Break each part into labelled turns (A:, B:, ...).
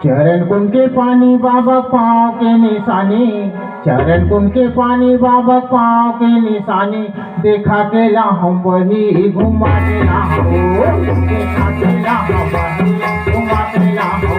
A: चरण कुंड के पानी बाबा पाँव के निशानी, चरण कुंड के पानी बाबा पाँव के निशानी, देखा के लाहौं वही घुमा के लाहौं, देखा के लाहौं वही घुमा के लाहौं।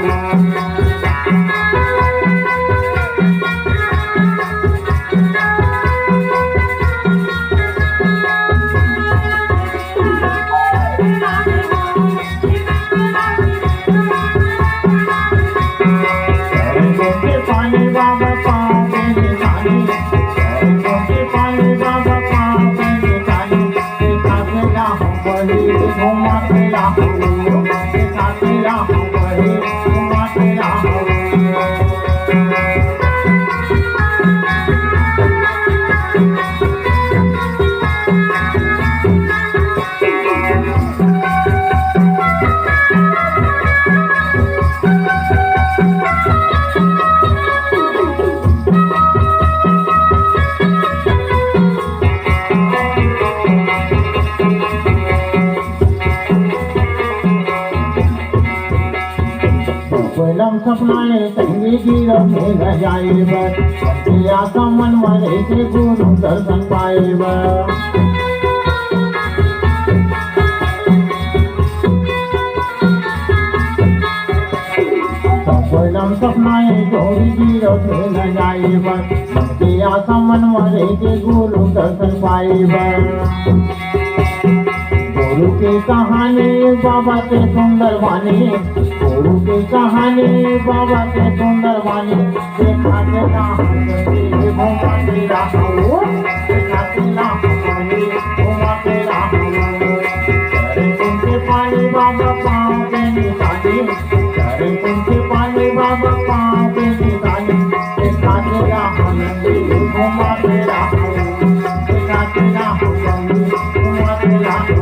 A: पानी बाबा पाँव के निशानी, चरण कुंड के पानी बाबा पाँव के निशानी, देखा के लाहौं वही घुमा के लाहौं, देखा के लाहौं वही घुमा के लाहौं। लम सपनाए संगी गिरफ में न जाइब, किया समन मरे के गुरु दर्शन पाइब। लम सपनाए संगी गिरफ में न जाइब, किया समन मरे के गुरु दर्शन पाइब। गुरु की कहानी बाबा के सुंदर वाणी, गुरु की कहानी बाबा के सुंदर वाणी, देखा के लाहौं वही घुमा के लाहौं, देखा के लाहौं वही घुमा के लाहौं। चरण कुंड के पानी बाबा पाँव के निशानी, चरण कुंड के पानी बाबा पाँव के निशानी, देखा के लाहौं वही घुमा के लाहौं, देखा के लाहौं वही घुमा के लाहौं।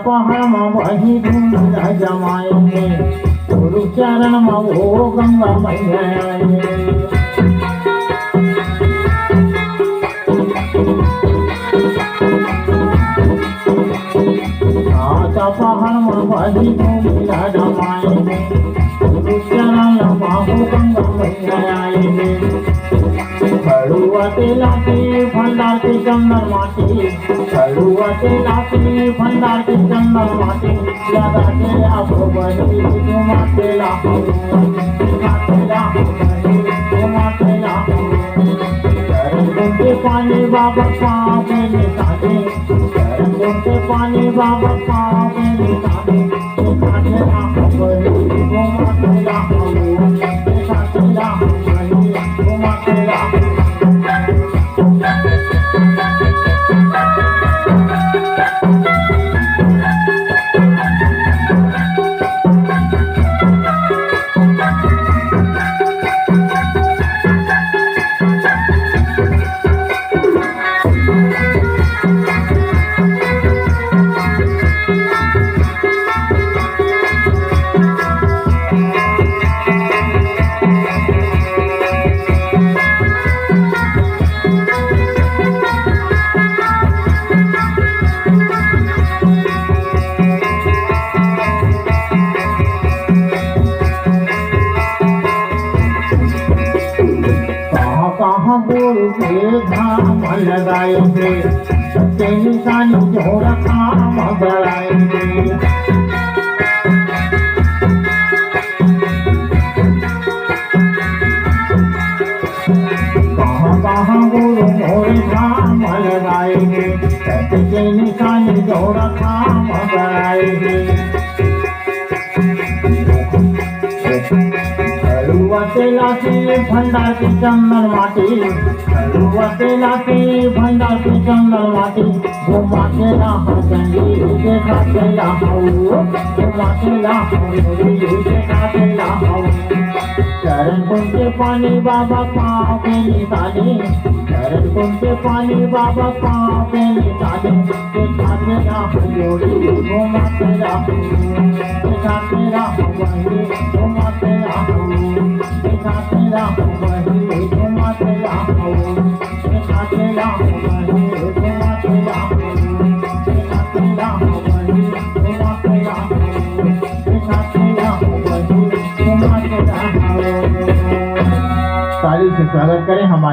A: पहाड़ में वही ढूंढना जमाएंगे, गुरु चरण में वो गंगा मैया आएंगे। पहाड़ में वही ढूंढना जमाएंगे, गुरु चरण में वो गंगा मैया आएंगे। खड़ुआ लाठी भंडार के चंदन माटी, खड़ुआ लाठी भंडार के चंदन माटी, लगा के आपको बनी घुमा के लाहौं, घुमा के लाहौं वही घुमा के लाहौं। चरण कुंड के पानी बाबा पाँव के निशानी, चरण कुंड के पानी बाबा पाँव के निशानी, देखा के लाहौं वही घुमा के लाहौं, देखा के लाहौं वही घुमा के लाहौं। गुरु के धाम लगाएंगे, सत्य निशानी जो रखाम बढ़ाएंगे। कहाँ कहाँ गुरु मोरे धाम लगाएंगे, सत्य निशानी जो रखाम बढ़ाएंगे। तेला से भंडार की चंदन माटी, कड़ुआ तेला से भंडार की चंदन माटी, घुमा तेला हंसंगी देखा तेला हऊ, घुमा तेला हंसंगी देखा तेला हऊ। चरण कुंड के पानी बाबा पाँव पे निकाले, चरण कुंड के पानी बाबा पाँव पे निकाले, देखा तेला हंसोड़ी घुमा तेला हऊ, देखा तेला हंसोड़ी घुमा तेला हऊ, देखा तेला हंसोड़ी घुमा तेला हऊ, देखा तेला हंसोड़ी घुमा तेला हऊ, देखा तेला हंसोड़ी घुमा तेला हऊ, देखा तेला हंसोड़ी घुमा तेला हऊ। ताली से स्वागत करें हमारे